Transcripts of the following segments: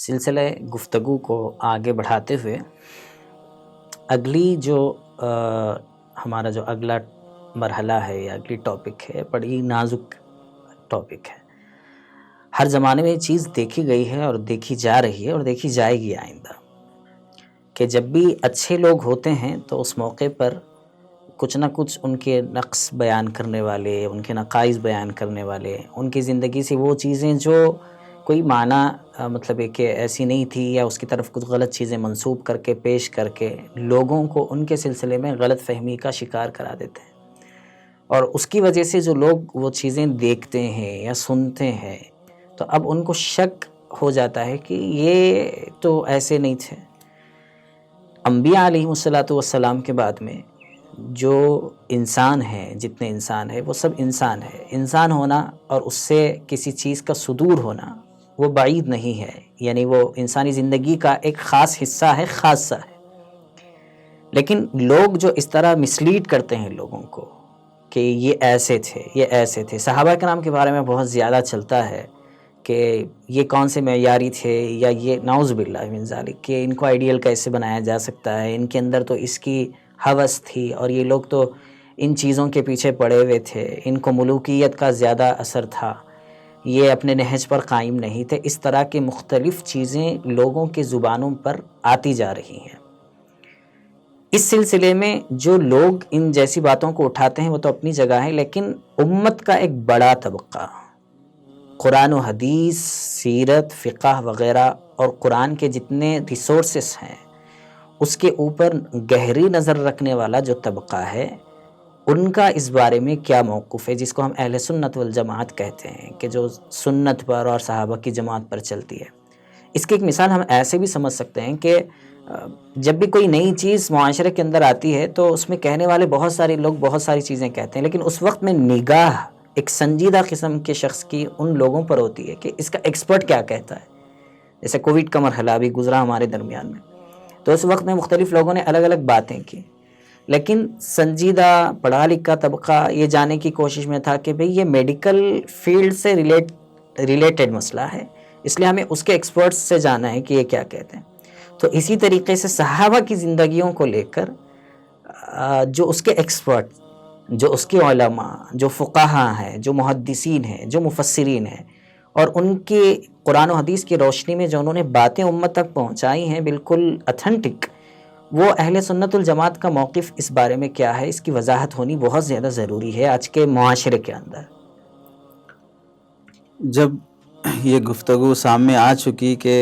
سلسلہ گفتگو کو آگے بڑھاتے ہوئے اگلی جو ہمارا جو اگلا مرحلہ ہے یا اگلی ٹاپک ہے، بڑی نازک ٹاپک ہے۔ ہر زمانے میں یہ چیز دیکھی گئی ہے اور دیکھی جا رہی ہے اور دیکھی جائے گی آئندہ، کہ جب بھی اچھے لوگ ہوتے ہیں تو اس موقع پر کچھ نہ کچھ ان کے نقص بیان کرنے والے، ان کے نقائص بیان کرنے والے، ان کی زندگی سے وہ چیزیں جو کوئی معنی مطلب ہے کہ ایسی نہیں تھی یا اس کی طرف کچھ غلط چیزیں منسوب کر کے پیش کر کے لوگوں کو ان کے سلسلے میں غلط فہمی کا شکار کرا دیتے ہیں، اور اس کی وجہ سے جو لوگ وہ چیزیں دیکھتے ہیں یا سنتے ہیں تو اب ان کو شک ہو جاتا ہے کہ یہ تو ایسے نہیں تھے۔ انبیاء علیہ السلام کے بعد میں جو انسان ہیں، جتنے انسان ہیں وہ سب انسان ہے۔ انسان ہونا اور اس سے کسی چیز کا صدور ہونا وہ بعید نہیں ہے، یعنی وہ انسانی زندگی کا ایک خاص حصہ ہے، خاصہ ہے۔ لیکن لوگ جو اس طرح مسلیڈ کرتے ہیں لوگوں کو کہ یہ ایسے تھے، یہ ایسے تھے۔ صحابہ کرام کے بارے میں بہت زیادہ چلتا ہے کہ یہ کون سے معیاری تھے، یا یہ نعوذ باللہ من ذالک کہ ان کو آئیڈیل کیسے بنایا جا سکتا ہے، ان کے اندر تو اس کی ہوس تھی اور یہ لوگ تو ان چیزوں کے پیچھے پڑے ہوئے تھے، ان کو ملوکیت کا زیادہ اثر تھا، یہ اپنے نہج پر قائم نہیں تھے۔ اس طرح کے مختلف چیزیں لوگوں کے زبانوں پر آتی جا رہی ہیں۔ اس سلسلے میں جو لوگ ان جیسی باتوں کو اٹھاتے ہیں وہ تو اپنی جگہ ہے، لیکن امت کا ایک بڑا طبقہ قرآن و حدیث، سیرت، فقہ وغیرہ اور قرآن کے جتنے ریسورسز ہیں اس کے اوپر گہری نظر رکھنے والا جو طبقہ ہے، ان کا اس بارے میں کیا موقف ہے، جس کو ہم اہل سنت والجماعت کہتے ہیں، کہ جو سنت پر اور صحابہ کی جماعت پر چلتی ہے۔ اس کی ایک مثال ہم ایسے بھی سمجھ سکتے ہیں کہ جب بھی کوئی نئی چیز معاشرے کے اندر آتی ہے تو اس میں کہنے والے بہت سارے لوگ بہت ساری چیزیں کہتے ہیں، لیکن اس وقت میں نگاہ ایک سنجیدہ قسم کے شخص کی ان لوگوں پر ہوتی ہے کہ اس کا ایکسپرٹ کیا کہتا ہے۔ جیسے کووڈ کا مرحلہ ابھی گزرا ہمارے درمیان میں، تو اس وقت میں مختلف لوگوں نے الگ الگ باتیں کی، لیکن سنجیدہ پڑھا لکھا طبقہ یہ جاننے کی کوشش میں تھا کہ بھئی یہ میڈیکل فیلڈ سے ریلیٹڈ مسئلہ ہے، اس لیے ہمیں اس کے ایکسپرٹس سے جانا ہے کہ یہ کیا کہتے ہیں۔ تو اسی طریقے سے صحابہ کی زندگیوں کو لے کر جو اس کے ایکسپرٹ، جو اس کے علماء، جو فقہاء ہیں، جو محدثین ہیں، جو مفسرین ہیں، اور ان کی قرآن و حدیث کی روشنی میں جو انہوں نے باتیں امت تک پہنچائی ہیں بالکل اتھینٹک، وہ اہل سنت الجماعت کا موقف اس بارے میں کیا ہے، اس کی وضاحت ہونی بہت زیادہ ضروری ہے آج کے معاشرے کے اندر۔ جب یہ گفتگو سامنے آ چکی کہ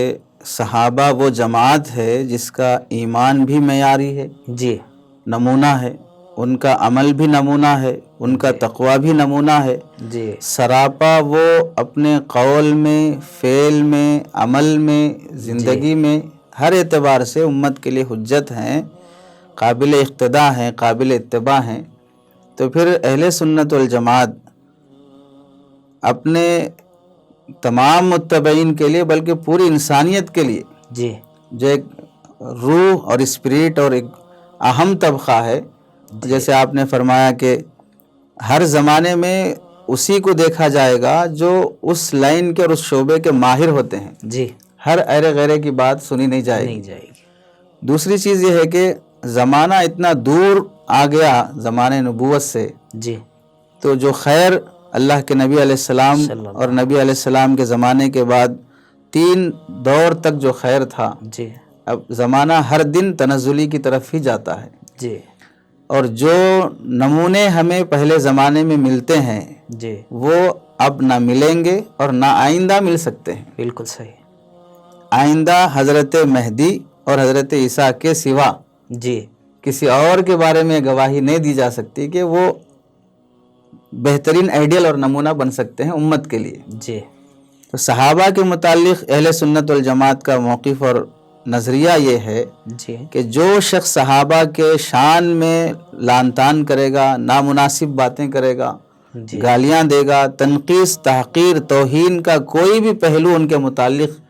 صحابہ وہ جماعت ہے جس کا ایمان بھی معیاری ہے، جی، نمونہ ہے، ان کا عمل بھی نمونہ ہے، ان کا تقوی بھی نمونہ ہے، جی، سراپا وہ اپنے قول میں، فعل میں، عمل میں، زندگی میں ہر اعتبار سے امت کے لیے حجت ہیں، قابل اقتداء ہیں، قابل اتباع ہیں، تو پھر اہل سنت والجماعت اپنے تمام متبعین کے لیے بلکہ پوری انسانیت کے لیے جی، جو ایک روح اور اسپرٹ اور ایک اہم طبقہ ہے، جیسے آپ نے فرمایا کہ ہر زمانے میں اسی کو دیکھا جائے گا جو اس لائن کے اور اس شعبے کے ماہر ہوتے ہیں، جی، ہر ایرے غیرے کی بات سنی نہیں جائے گی۔ دوسری چیز یہ ہے کہ زمانہ اتنا دور آ گیا زمانے نبوت سے، جی، تو جو خیر اللہ کے نبی علیہ السلام اور نبی علیہ السلام کے زمانے کے بعد 3 دور تک جو خیر تھا، جی، اب زمانہ ہر دن تنزلی کی طرف ہی جاتا ہے، جی، اور جو نمونے ہمیں پہلے زمانے میں ملتے ہیں جی، وہ اب نہ ملیں گے اور نہ آئندہ مل سکتے ہیں۔ بالکل صحیح۔ آئندہ حضرت مہدی اور حضرت عیسیٰ کے سوا جی، کسی اور کے بارے میں گواہی نہیں دی جا سکتی کہ وہ بہترین آئیڈیل اور نمونہ بن سکتے ہیں امت کے لیے۔ جی، تو صحابہ کے متعلق اہل سنت والجماعت کا موقف اور نظریہ یہ ہے جی، کہ جو شخص صحابہ کے شان میں لعن طعن کرے گا، نامناسب باتیں کرے گا، جی، گالیاں دے گا، تنقیص، تحقیر، توہین کا کوئی بھی پہلو ان کے متعلق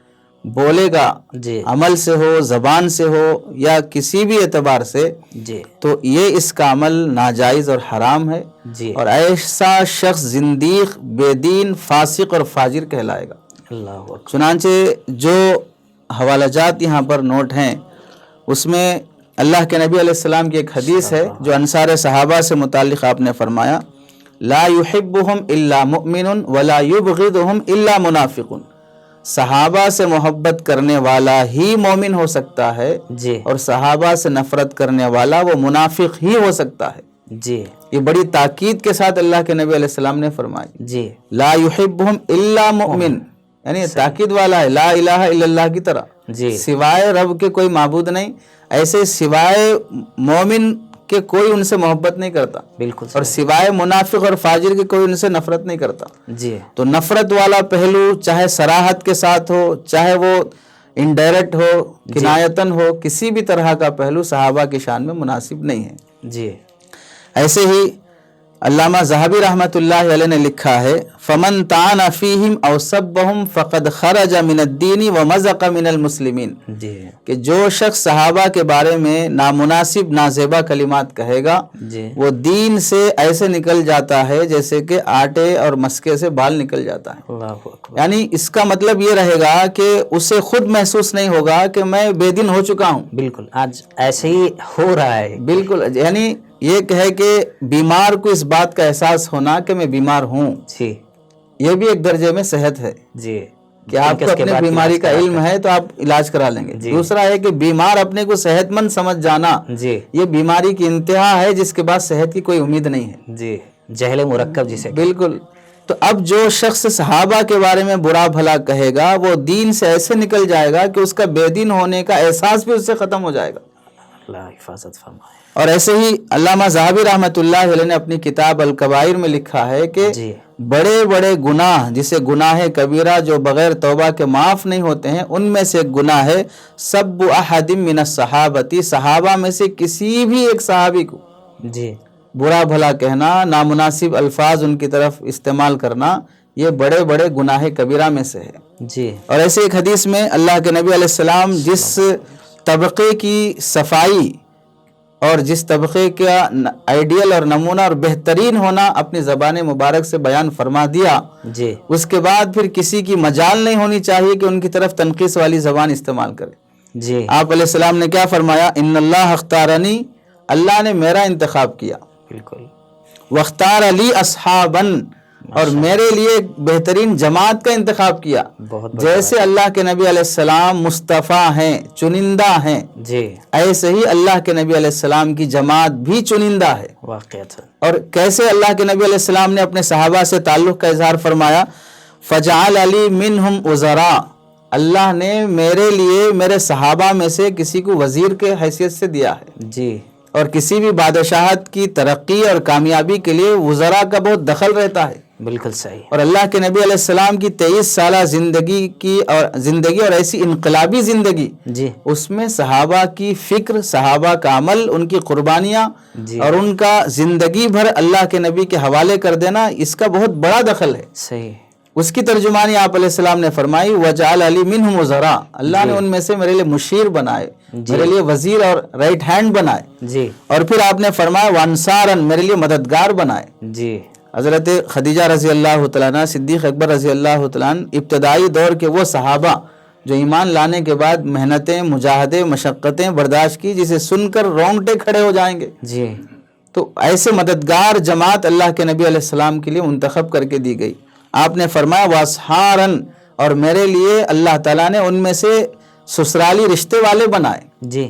بولے گا، جی، عمل سے ہو، زبان سے ہو یا کسی بھی اعتبار سے، جی، تو یہ اس کا عمل ناجائز اور حرام ہے، جی، اور ایسا شخص زندیق، بے دین، فاسق اور فاجر کہلائے گا۔ اللہ اکبر۔ چنانچہ جو حوالہ جات یہاں پر نوٹ ہیں، اس میں اللہ کے نبی علیہ السلام کی ایک حدیث ہے جو انصار صحابہ سے متعلق آپ نے فرمایا، لا يحبهم الا مؤمن ولا يبغضهم الا منافق، صحابہ سے محبت کرنے والا ہی مومن ہو سکتا ہے جی اور صحابہ سے نفرت کرنے والا وہ منافق ہی ہو سکتا ہے۔ جی یہ بڑی تاکید کے ساتھ اللہ کے نبی علیہ السلام نے فرمائی، جی لا يحبهم الا مؤمن، یعنی تاکید والا ہے، لا الہ الا اللہ کی طرح، جی سوائے رب کے کوئی معبود نہیں، ایسے سوائے مومن کے کوئی ان سے محبت نہیں کرتا، بالکل اور سوائے منافق اور فاجر کے کوئی ان سے نفرت نہیں کرتا۔ جی تو نفرت والا پہلو چاہے صراحت کے ساتھ ہو، چاہے وہ انڈائریکٹ ہو، کنایتاً ہو، کسی بھی طرح کا پہلو صحابہ کی شان میں مناسب نہیں ہے۔ جی ایسے ہی علامہ ذہبی رحمۃ اللہ علیہ نے لکھا ہے، فمن طعن فیہم او سبہم فقد خرج من الدین ومزق من المسلمین، جی کہ جو شخص صحابہ کے بارے میں نامناسب نازیبا کلمات کہے گا جی وہ دین سے ایسے نکل جاتا ہے جیسے کہ آٹے اور مسکے سے بال نکل جاتا ہے۔ اللہ اکبر، یعنی اس کا مطلب یہ رہے گا کہ اسے خود محسوس نہیں ہوگا کہ میں بے دین ہو چکا ہوں۔ بالکل آج ایسے ہی ہو رہا ہے۔ بالکل، یعنی یہ کہے کہ بیمار کو اس بات کا احساس ہونا کہ میں بیمار ہوں، جی یہ بھی ایک درجے میں صحت ہے جی کہ آپ کو اپنی بیماری کا علم ہے تو آپ علاج کرا لیں گے۔ دوسرا ہے کہ بیمار اپنے کو صحت مند سمجھ جانا، جی یہ بیماری کی انتہا ہے جس کے بعد صحت کی کوئی امید نہیں ہے۔ جی جہل مرکب جسے بالکل۔ تو اب جو شخص صحابہ کے بارے میں برا بھلا کہے گا وہ دین سے ایسے نکل جائے گا کہ اس کا بے دین ہونے کا احساس بھی اس سے ختم ہو جائے گا۔ اللہ حفاظت فرمائے۔ اور ایسے ہی علامہ ذہبی رحمۃ اللہ علیہ نے اپنی کتاب الکبائر میں لکھا ہے کہ جی بڑے بڑے گناہ جسے گناہ کبیرہ جو بغیر توبہ کے معاف نہیں ہوتے ہیں، ان میں سے ایک گناہ ہے سب احد من الصحابتی، صحابہ میں سے کسی بھی ایک صحابی کو جی برا بھلا کہنا، نامناسب الفاظ ان کی طرف استعمال کرنا، یہ بڑے بڑے گناہ کبیرہ میں سے ہے۔ جی اور ایسے ایک حدیث میں اللہ کے نبی علیہ السلام جس طبقے کی صفائی اور جس طبقے کا آئیڈیل اور نمونہ اور بہترین ہونا اپنی زبان مبارک سے بیان فرما دیا، جی اس کے بعد پھر کسی کی مجال نہیں ہونی چاہیے کہ ان کی طرف تنقیص والی زبان استعمال کرے۔ جی آپ علیہ السلام نے کیا فرمایا؟ ان اللہ اختارنی، اللہ نے میرا انتخاب کیا، بالکل واختار علی اصحابن، اور میرے لیے بہترین جماعت کا انتخاب کیا۔ بہت بڑا جیسے اللہ کے نبی علیہ السلام مصطفیٰ ہیں، چنندہ ہیں، جی ایسے ہی اللہ کے نبی علیہ السلام کی جماعت بھی چنندہ ہے۔ واقعات اور کیسے اللہ کے نبی علیہ السلام نے اپنے صحابہ سے تعلق کا اظہار فرمایا، فجعل علی منہم وزراء، اللہ نے میرے لیے میرے صحابہ میں سے کسی کو وزیر کے حیثیت سے دیا ہے۔ جی اور کسی بھی بادشاہت کی ترقی اور کامیابی کے لیے وزراء کا بہت دخل رہتا ہے۔ بالکل صحیح۔ اور اللہ کے نبی علیہ السلام کی 23 سالہ زندگی اور ایسی انقلابی زندگی، جی اس میں صحابہ کی فکر، صحابہ کا عمل، ان کی قربانیاں جی اور ان کا زندگی بھر اللہ کے نبی کے حوالے کر دینا، اس کا بہت بڑا دخل ہے۔ صحیح۔ اس کی ترجمانی آپ علیہ السلام نے فرمائی، وجعل علی منہم وزراء، اللہ نے ان میں سے میرے لیے مشیر بنائے، میرے لیے وزیر اور رائٹ ہینڈ بنائے۔ جی اور پھر آپ نے فرمایا وانصارن، میرے لیے مددگار بنائے۔ جی حضرت خدیجہ رضی اللہ تعالیٰ عنہ، صدیق اکبر رضی اللہ تعالیٰ عنہ، ابتدائی دور کے وہ صحابہ جو ایمان لانے کے بعد محنتیں، مجاہدے، مشقتیں برداشت کی، جسے سن کر رونگٹے کھڑے ہو جائیں گے۔ جی تو ایسے مددگار جماعت اللہ کے نبی علیہ السلام کے لیے منتخب کر کے دی گئی۔ آپ نے فرمایا واسحارن، اور میرے لیے اللہ تعالیٰ نے ان میں سے سسرالی رشتے والے بنائے، جی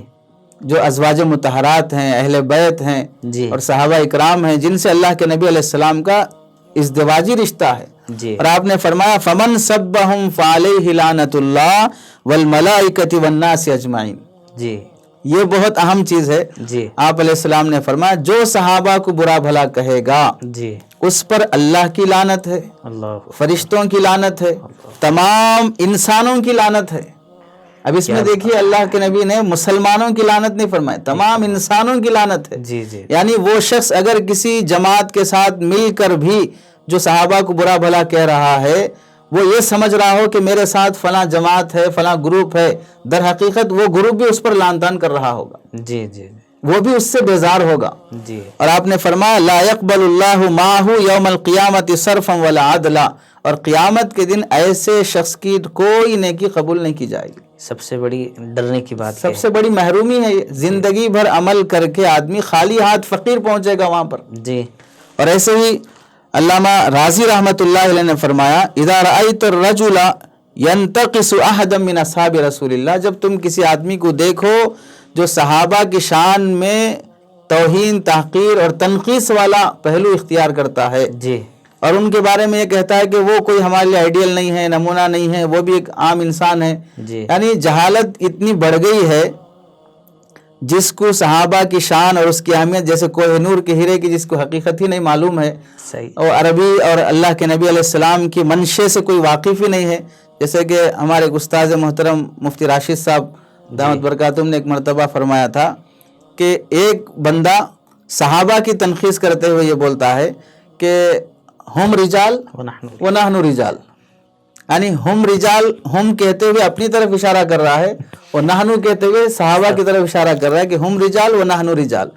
جو ازواج مطہرات ہیں، اہل بیت ہیں جی اور صحابہ اکرام ہیں، جن سے اللہ کے نبی علیہ السلام کا ازدواجی رشتہ ہے۔ جی اور آپ نے فرمایا فمن سبہم فعلیہ لعنت اللہ والملائکۃ والناس اجمعین۔ جی یہ بہت اہم چیز ہے۔ جی آپ علیہ السلام نے فرمایا جو صحابہ کو برا بھلا کہے گا جی اس پر اللہ کی لعنت ہے، اللہ فرشتوں کی لعنت ہے، تمام انسانوں کی لعنت ہے۔ اب اس میں دیکھیے اللہ کے نبی نے مسلمانوں کی لعنت نہیں فرمائی، تمام انسانوں کی لعنت ہے۔ جی جی یعنی وہ شخص اگر کسی جماعت کے ساتھ مل کر بھی جو صحابہ کو برا بھلا کہہ رہا ہے، وہ یہ سمجھ رہا ہو کہ میرے ساتھ فلاں جماعت ہے، فلاں گروپ ہے، در حقیقت وہ گروپ بھی اس پر لعن طعن کر رہا ہوگا، جی جی وہ بھی اس سے بیزار ہوگا۔ جی اور آپ نے فرمایا لا يقبل اللہ معہ یوم القیامت صرفا ولا عدلا، اور قیامت کے دن ایسے شخص کی کوئی نیکی قبول نہیں کی جائے گی سب سے بڑی ڈرنے کی بات سب سے بڑی محرومی ہے یہ. زندگی بھر عمل کر کے آدمی خالی ہاتھ فقیر پہنچے گا وہاں پر. جی. اور ایسے ہی علامہ راضی رحمۃ اللہ علیہ نے فرمایا اذا رأیت الرجل ينتقص احدا من اصحاب رسول اللہ، جب تم کسی آدمی کو دیکھو جو صحابہ کی شان میں توہین، تحقیر اور تنقیص والا پہلو اختیار کرتا ہے، جی. اور ان کے بارے میں یہ کہتا ہے کہ وہ کوئی ہمارے لیے آئیڈیل نہیں ہے، نمونہ نہیں ہے، وہ بھی ایک عام انسان ہے. جی. یعنی جہالت اتنی بڑھ گئی ہے، جس کو صحابہ کی شان اور اس کی اہمیت جیسے کوہ نور کے ہیرے کی جس کو حقیقت ہی نہیں معلوم ہے، صحیح. اور عربی اور اللہ کے نبی علیہ السلام کی منشے سے کوئی واقف ہی نہیں ہے. جیسے کہ ہمارے استاد محترم مفتی راشد صاحب دامت برکاتہم نے ایک مرتبہ فرمایا تھا کہ ایک بندہ صحابہ کی تنقیص کرتے ہوئے یہ بولتا ہے کہ ہم رجال ونحن رجال، یعنی ہم رجال، ہم کہتے ہوئے اپنی طرف اشارہ کر رہا ہے، اور نحنو کہتے ہوئے صحابہ کی طرف اشارہ کر رہا ہے کہ ہم رجال ونحن رجال.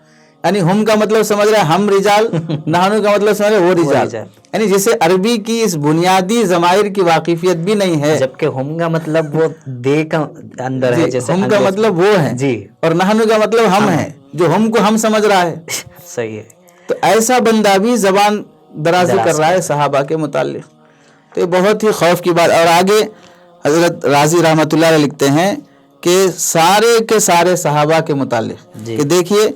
یعنی ہم کا مطلب سمجھ رہا ہے ہم رجال، نحنو کا مطلب سمجھ رہا ہے وہ رجال. یعنی جسے عربی کی اس بنیادی ضمائر کی واقفیت بھی نہیں ہے، جبکہ ہم کا مطلب وہ دے کا اندر ہے، جیسے ہم کا مطلب وہ ہے، جی، اور نحنو کا مطلب ہم ہے، جو ہم کو ہم سمجھ رہا ہے. صحیح ہے. تو ایسا بندہ بھی زبان درازی کر رہا ہے صحابہ کے متعلق. تو یہ بہت ہی خوف کی بات. اور آگے حضرت راضی رحمۃ اللہ علیہ لکھتے ہیں کہ سارے کے سارے صحابہ کے متعلق کہ دیکھیے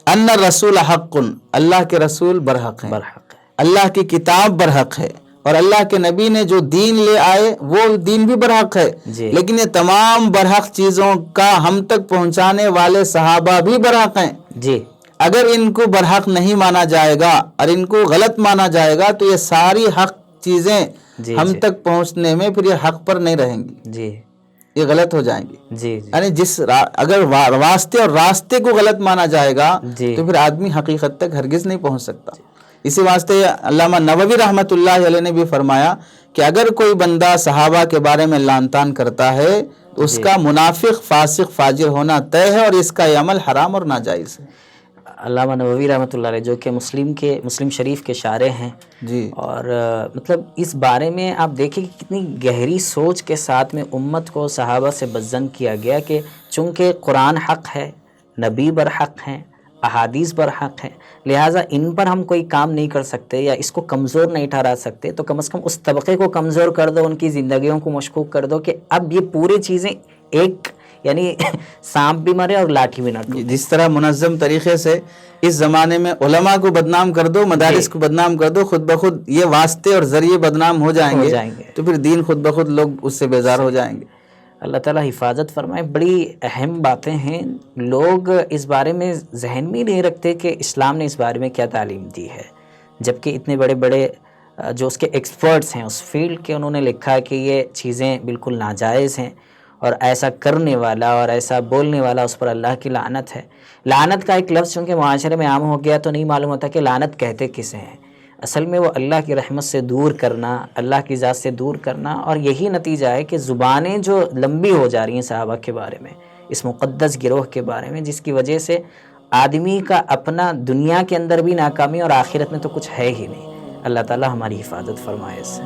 ان الرسول حق، اللہ کے رسول برحق ہیں، برحق ہے. اللہ کی کتاب برحق ہے، اور اللہ کے نبی نے جو دین لے آئے وہ دین بھی برحق ہے. جی. لیکن یہ تمام برحق چیزوں کا ہم تک پہنچانے والے صحابہ بھی برحق ہیں. جی. اگر ان کو برحق نہیں مانا جائے گا اور ان کو غلط مانا جائے گا تو یہ ساری حق چیزیں ہم تک پہنچنے میں پھر یہ حق پر نہیں رہیں گی. جی. یہ غلط ہو جائیں گی. جی. یعنی اگر واسطے اور راستے کو غلط مانا جائے گا جی. تو پھر آدمی حقیقت تک ہرگز نہیں پہنچ سکتا. اسی واسطے علامہ نووی رحمۃ اللہ علیہ نے بھی فرمایا کہ اگر کوئی بندہ صحابہ کے بارے میں لعن طعن کرتا ہے تو اس کا منافق، فاسق، فاجر ہونا طے ہے، اور اس کا یہ عمل حرام اور ناجائز ہے. علامہ نووی رحمۃ اللہ علیہ جو کہ مسلم شریف کے شارح ہیں، جی، اور مطلب اس بارے میں آپ دیکھیں کہ کتنی گہری سوچ کے ساتھ میں امت کو صحابہ سے بدظن کیا گیا کہ چونکہ قرآن حق ہے، نبی برحق ہیں، احادیث برحق ہیں، لہٰذا ان پر ہم کوئی کام نہیں کر سکتے یا اس کو کمزور نہیں ٹھہرا سکتے، تو کم از کم اس طبقے کو کمزور کر دو، ان کی زندگیوں کو مشکوک کر دو کہ اب یہ پوری چیزیں ایک، یعنی سانپ بھی مرے اور لاٹھی بھی نہ ٹوٹے. جس طرح منظم طریقے سے اس زمانے میں علماء کو بدنام کر دو، مدارس کو بدنام کر دو، خود بخود یہ واسطے اور ذریعے بدنام ہو جائیں گے تو پھر دین خود بخود لوگ اس سے بیزار ہو جائیں گے. اللہ تعالیٰ حفاظت فرمائے. بڑی اہم باتیں ہیں. لوگ اس بارے میں ذہن میں نہیں رکھتے کہ اسلام نے اس بارے میں کیا تعلیم دی ہے، جبکہ اتنے بڑے بڑے جو اس کے ایکسپرٹس ہیں اس فیلڈ کے، انہوں نے لکھا ہے کہ یہ چیزیں بالکل ناجائز ہیں، اور ایسا کرنے والا اور ایسا بولنے والا اس پر اللہ کی لعنت ہے. لعنت کا ایک لفظ چونکہ معاشرے میں عام ہو گیا تو نہیں معلوم ہوتا کہ لعنت کہتے کسے ہیں. اصل میں وہ اللہ کی رحمت سے دور کرنا، اللہ کی ذات سے دور کرنا، اور یہی نتیجہ ہے کہ زبانیں جو لمبی ہو جا رہی ہیں صحابہ کے بارے میں، اس مقدس گروہ کے بارے میں، جس کی وجہ سے آدمی کا اپنا دنیا کے اندر بھی ناکامی اور آخرت میں تو کچھ ہے ہی نہیں. اللہ تعالیٰ ہماری حفاظت فرمائے اس سے.